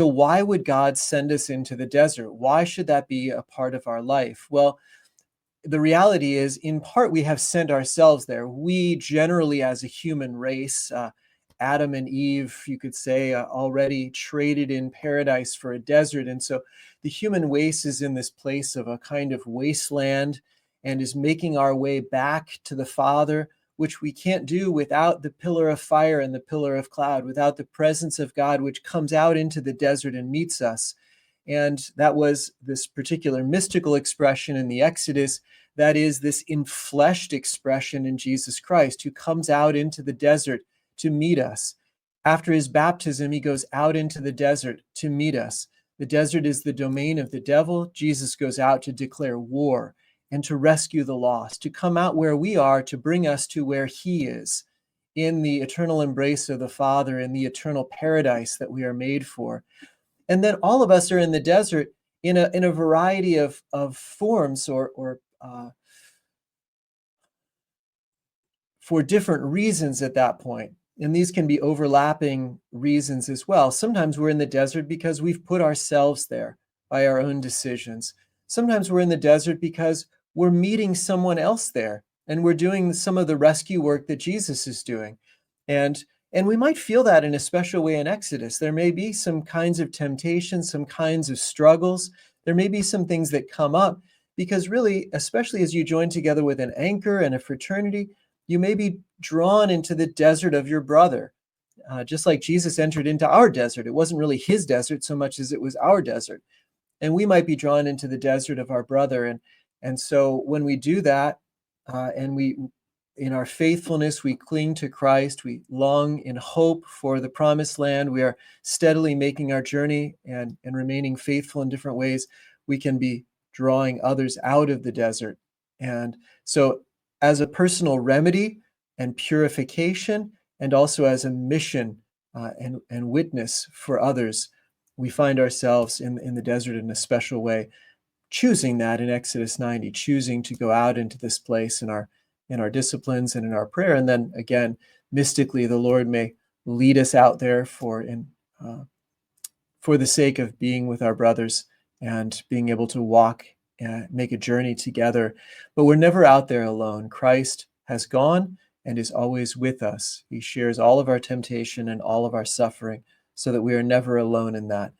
So why would God send us into the desert? Why should that be a part of our life? Well, the reality is, in part, we have sent ourselves there. We generally, as a human race, Adam and Eve, you could say, already traded in paradise for a desert. And so the human race is in this place of a kind of wasteland and is making our way back to the Father, which we can't do without the pillar of fire and the pillar of cloud, without the presence of God, which comes out into the desert and meets us. And that was this particular mystical expression in the Exodus. That is this infleshed expression in Jesus Christ, who comes out into the desert to meet us. After his baptism, he goes out into the desert to meet us. The desert is the domain of the devil. Jesus goes out to declare war and to rescue the lost, to come out where we are, to bring us to where he is, in the eternal embrace of the Father, in the eternal paradise that we are made for. And then all of us are in the desert in a variety of forms or for different reasons at that point. And these can be overlapping reasons as well. Sometimes we're in the desert because we've put ourselves there by our own decisions. Sometimes we're in the desert because we're meeting someone else there and we're doing some of the rescue work that Jesus is doing. And we might feel that in a special way in Exodus. There may be some kinds of temptations, some kinds of struggles. There may be some things that come up because really, especially as you join together with an anchor and a fraternity, you may be drawn into the desert of your brother. Just like Jesus entered into our desert. It wasn't really his desert so much as it was our desert. And we might be drawn into the desert of our brother. And so when we do that, and we, in our faithfulness, we cling to Christ, we long in hope for the promised land, we are steadily making our journey and remaining faithful in different ways, we can be drawing others out of the desert. And so as a personal remedy and purification, and also as a mission and witness for others, we find ourselves in the desert in a special way, choosing that in Exodus 90, choosing to go out into this place in our disciplines and in our prayer. And then again, mystically, the Lord may lead us out there for the sake of being with our brothers and being able to walk and make a journey together. But we're never out there alone. Christ has gone and is always with us. He shares all of our temptation and all of our suffering so that we are never alone in that.